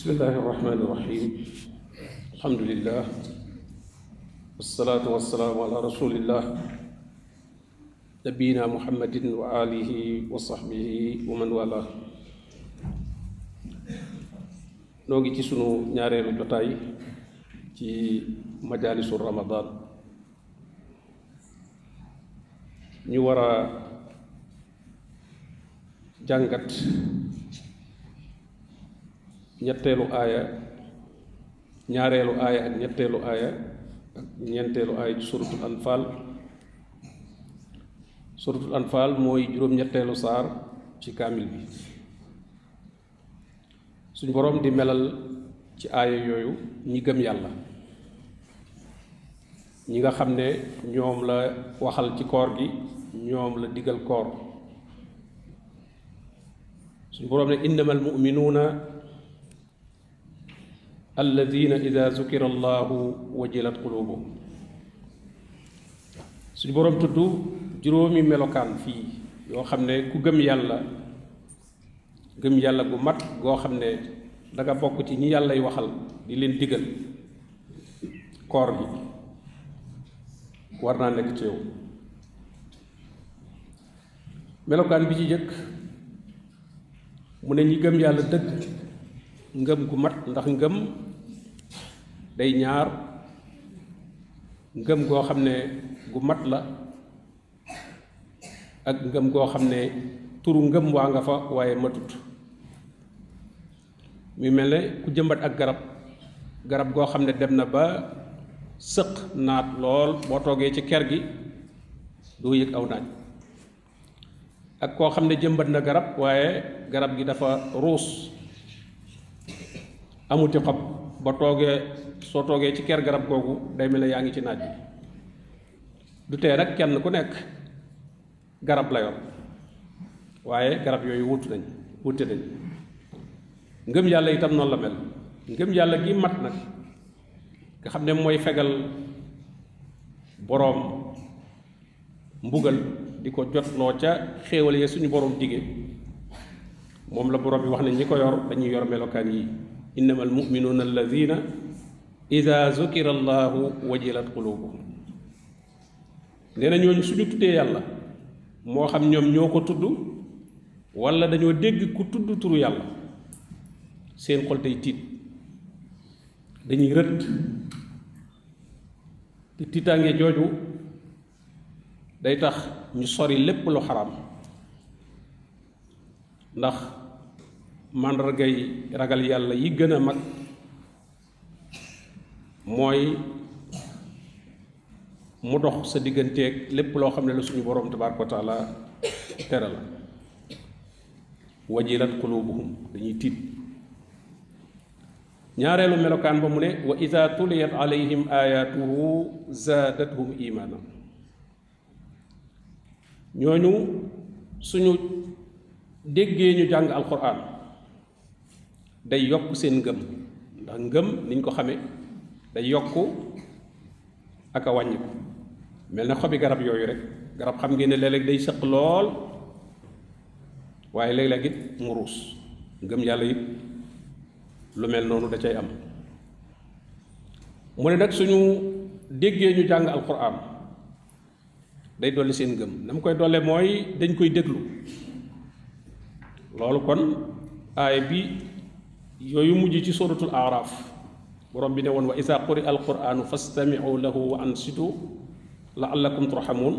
bismillahi irrahmani irrahim alhamdulillah wassalaatu wassalaamu ala rasulillah nabiyina muhammadin wa alihi wa sahbihi wa man wala noo ngi ci sunu ñaareelu jotaay ci majaalisu ramadan ñu war a jàngat ñetteelu aaya ñaareelu aaya ak ñetteelu aaya ak ñeenteelu aaya ci suratul anfal mooy juróom-ñetteelu saar ci kaamil bi suñ boroom di melal ci aaya yooyu ñi gëm yàlla ñi nga xam ne ñoom la waxal ci koor gi ñoom la digal koor suñ boroom ne innamal mu'minuuna alladina ida zukira allahu wajilat qulubuhum suñu boroom tudd juróomi melokaan fii yoo xam ne ku gëm yàlla gu mat goo xam ne danga bokk ci ñi yàllay waxal di leen digal koor gi war naa nekk ci yow melokaan bi ci jëkk mu ne ñi gëm yàlla dëgg ngëm gu mat ndax ngëm day ñaar ngëm goo xam ne gu mat la ak ngëm goo xam ne turu ngëm waa nga fa waaye matut muy mel ne ku jëmbat ak garab goo xam ne dem na ba sëq naat lool boo toogee ci ker gi doo yëg aw naaj ak koo xam ne jëmbat na garab waaye garab gi dafa ruus amuti xob ba soo toogee ci ker garab googu day mel ne yaa ngi ci naaj bi du tee rek kenn ku nekk garab la yor waaye garab yooyu wute nañ ngëm yàlla itam noonu la mel ngëm yàlla gi mat nag nga xam ne mooy fegal boroom mbugal di ko jotloo ca xéewal ya suñu boroom dige moom la boroom bi wax ne ñi ko yor dañuy yor melokaan yi innamal mu'minuuna alladina ida zukira allahu wajilat qulubuhum nee na ñooñu suñu tuddee yàlla moo xam ñoom ñoo ko tudd wala dañoo dégg ku tudd turu yàlla seen xol day tiit dañuy rët te tiitaange jooju day tax ñu sori lépp lu xaraam ndax màndargay ragal yàlla yi gën a mag mooy mu dox sa digganteeg lépp loo xam ne la suñu boroom tabaaraka wa taala tere la wajilat qulubuhum dañuy tiit ñaareelu melokaan ba mu ne wa ida tuliyat alayhim ayatuhu zaadathum imaana ñooñu suñu déggee ñu jàng alquran day yokk seen ngëm ndax ngëm niñ ko xamee day yokk ak a wàññi ko mel na xobi garab yooyu rek garab xam ngeen ne léeg-léeg day sëq lool waaye léeg-léeg it mu ruus ngëm yàlla it lu mel noonu da cay am mu ne nag suñu déggee ñu jàng alquran day dolli seen ngëm na mu koy dolle mooy dañ koy déglu loolu kon aaya bi yooyu mujj ci suratul araf borom bi ne woon wa isa quri alquranu fastamiu lahu wa ansitu laallakum turhamun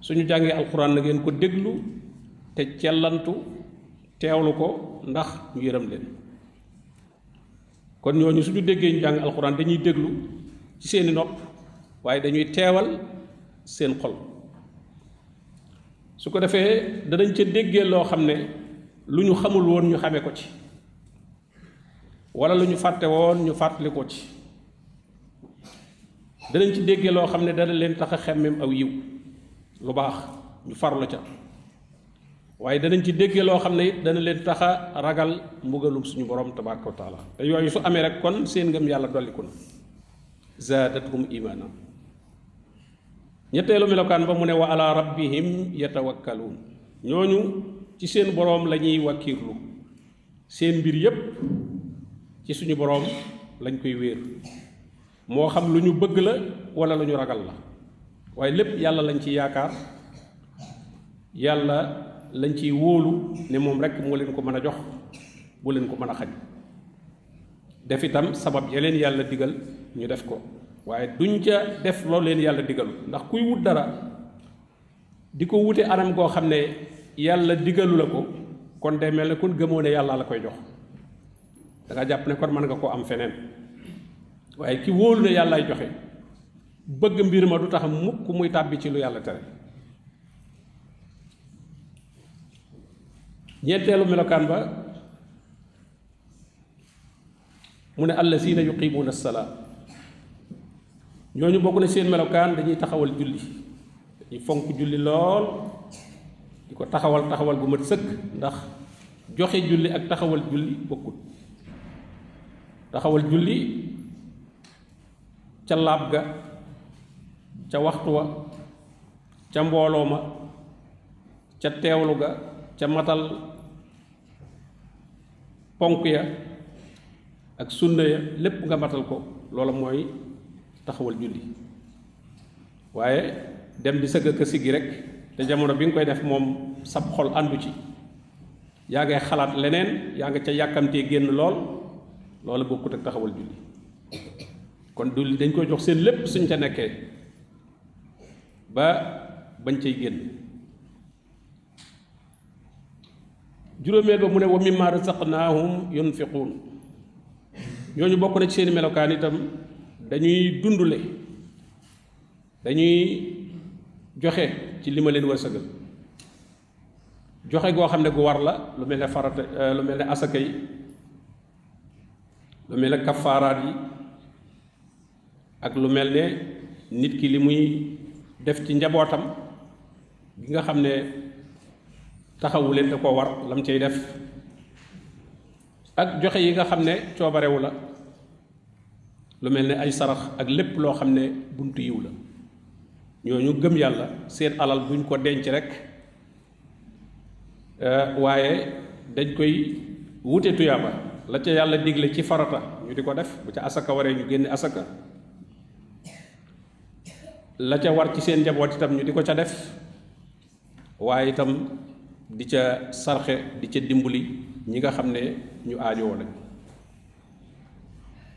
suñu jàngee alquran na ngeen ko déglu te cellantu teewlu ko ndax ñu yërëm leen kon ñooñu suñu déggee ñu jàng alquran dañuy déglu ci seeni nopp waaye dañuy teewal seen xol su ko defee danañ ca déggee loo xam ne lu ñu xamul woon ñu xamee ko ci wala lu ñu fàtte woon ñu fàttali ko ci danañ ci déggee loo xam ne dana leen tax a xemmem aw yiw lu baax ñu farlu ca waaye danañ ci déggee loo xam ne it dana leen tax a ragal mbugalum suñu borom tabaaraka wa taala te yooyu su amee rek kon seen ngëm yàlla dolliku na zaadathum imaana ñetteelu melokaan ba mu ne wa ala rabbihim yatawakkaluun ñooñu ci seen boroom la ñuy wàkkiirlu seen mbir yépp ci suñu boroom lañ koy wéer moo xam lu ñu bëgg la wala lu ñu ragal la waaye lépp yàlla lañ ci yaakaar yàlla lañ ciy wóolu ne moom rekk moo leen ko mën a jox bu leen ko mën a xañ def itam sabab ya leen yàlla digal ñu def ko waaye duñ ca def loolu leen yàlla digalu ndax kuy wut dara di ko wute anam goo xam ne yàlla digalu la ko kon day mel ne kon gëmoo ne yàlla la koy jox da nga jàpp ne kon mën nga koo am feneen waaye ki wóolu ne yàllaay joxe bëgg mbir ma du tax mukk muy tàbbi ci lu yàlla tere ñeenteelu melokaan ba mu ne allazina yuqimuuna as-salaa ñooñu bokk na seen melokaan dañuy taxawal julli dañuy fonk julli lool di ko taxawal bu mat sëkk ndax joxe julli ak taxawal julli bokkut taxawal julli ca laab ga ca waxtu wa ca mbooloo ma ca teewlu ga ca matal ponk ya ak sunna ya lépp nga matal ko loola mooy taxawal julli waaye dem di sëgg ka siggi rek te jamono bi nga koy def moom sab xol àndu ci yaa ngay xalaat leneen yaa nga ca yàkkamtee génn lool loola bokkut ak taxawal julli kon julli dañ koy jox seen lépp suñ ca nekkee ba bañ cay génn juróomeel ba mu ne wa mimma razaqnaahum yunfiquun ñooñu bokk na ci seeni melokaan itam dañuy dundule dañuy joxe ci li ma leen wërsëgal joxe goo xam ne gu war la lu mel ne farata lu mel ne asaka yi lu mel ne kafaaraat yi ak lu mel ne nit ki li muy def ci njabootam gi nga xam ne taxawu leen da koo war lam cay def ak joxe yi nga xam ne coobarewu la lu mel ne ay sarax ak lépp loo xam ne buntu yiw la ñooñu gëm yàlla seen alal buñ ko denc rek waaye dañ koy wute tuyaaba la ca yàlla digle ci farata ñu di ko def bu ca asaka waree ñu génne asaka la ca war ci seen njaboot itam ñu di ko ca def waaye itam di ca sarxe di ca dimbali ñi nga xam ne ñu aajowoo lañ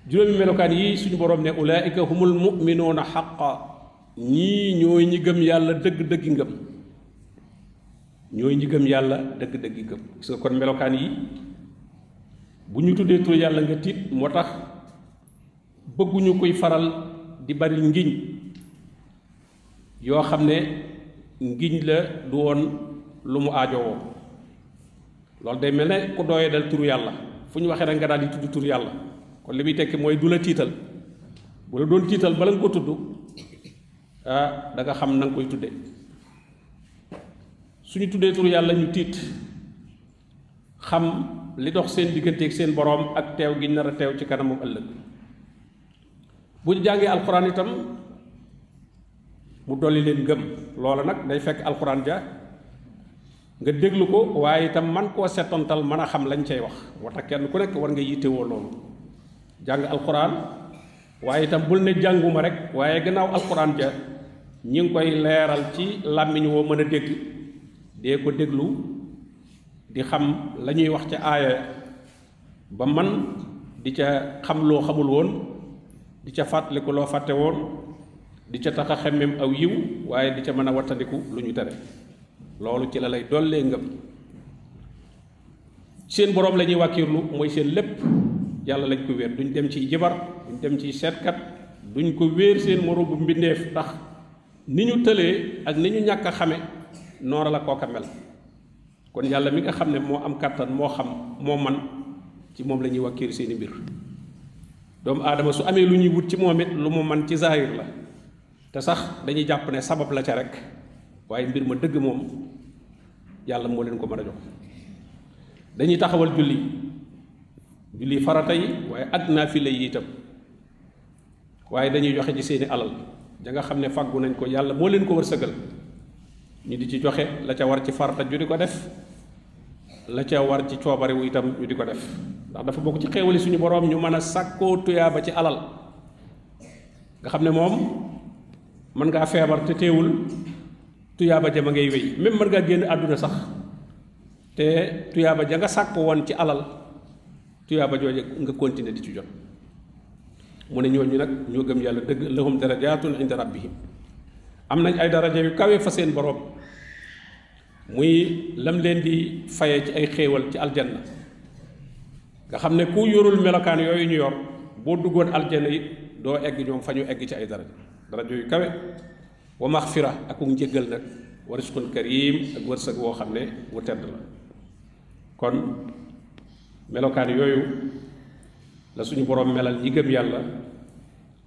juróomi melokaan yi suñu boroom ne ulaika humul mu'minuuna xaqa ñii ñooy ñi gëm yàlla dëgg-dëggi ngëm ñooy ñi gëm yàlla dëgg-dëggi ngëm gis nga kon melokaan yi bu ñu tuddee tur yàlla nga tiit moo tax bëgguñu koy faral di bari ngiñ yoo xam ne ngiñ la du woon lu mu aajowoo loolu day mel ne ku dooyee dal turu yàlla fu ñu waxee rek nga daal di tudd turu yàlla kon li muy tekki mooy du la tiital bu la doon tiital bala nga ko tudd da nga xam na nga koy tudde suñu tuddee turu yàlla ñu tiit xam li dox seen digganteeg seen boroom ak teew gi nar a teew ci kanamam ëllëg bu ñu jàngee alxuraan itam mu dolli leen gëm loola nag day fekk alxuraan ja nga déglu ko waaye itam man koo setontal mën a xam lañ cay wax moo tax kenn ku nekk war nga yittewoo loolu jàng alxuraan waaye itam bul ne jànguma rek waaye gannaaw alxuraan ja ñi ngi koy leeral ci làmmiñ woo mën a dégg dee ko déglu di xam la ñuy wax ca aaya ba man di ca xam loo xamul woon di ca fàttaliku loo fàtte woon di ca tax a xemmem aw yiw waaye di ca mën a wattandiku lu ñu tere loolu ci la lay dollee ngëm seen boroom la ñuy wàkkiirlu mooy seen lépp yàlla lañ ko wéer duñ dem ci jibar duñ dem ci seetkat duñ ko wéer seen moroom bu mbindeef ndax ni ñu tëlee ak ni ñu ñàkk a xame noora la kooka mel kon yàlla mi nga xam ne moo am kàttan moo xam moo man ci moom la ñuy wàkkiir seeni mbir doomu aadama su amee lu ñuy wut ci moom it lu mu man ci zahir la te sax dañuy jàpp ne sabab la ca rek waaye mbir ma dëgg moom yàlla moo leen ko mën a jox dañuy taxawal julli farata yi waaye ak naafila yi itam waaye dañuy joxe ci seeni alal da nga xam ne fàggu nañ ko yàlla moo leen ko wërsëgal ñu di ci joxe la ca war ci farata ju di ko def la ca war ci coobare wu itam ñu di ko def ndax dafa bokk ci xéewali suñu borom ñu mën a sàkkoo tuyaaba ci alal nga xam ne moom mën ngaa feebar te teewul tuyaaba ja ma ngay wéy même mën ngaa génn àdduna sax te tuyaaba ja nga sàkk woon ci alal tuyaaba jooje nga continuer di ci jot mu ne ñooñu nag ñoo gëm yàlla dëgg lahum darajatun inda rabbihim am nañ ay daraja yu kawe fa seen borom muy lam leen di faye ci ay xéewal ci aljanna nga xam ne ku yorul melokaan yooyu ñu yor boo duggoon aljanna it doo egg ñoom fa ñu egg ci ay daraja yu kawe wa maxfira ak njëggal nag wa risqun karim ak wërsëg woo xam ne wu tedd la kon melokaan yooyu la suñu borom melal ñi gëm yàlla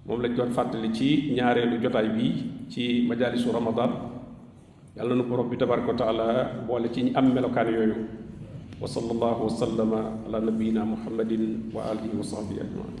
moom lañ doon fàttali ci ñaareelu jotaay bi ci majalisu ramadan yàlla nu borom bi tabaraka wa taala boole ci ñi am melokaan yooyu wa sallallahu wa sallama ala nabiyina muhammadin wa alihi wa sahbihi ajmain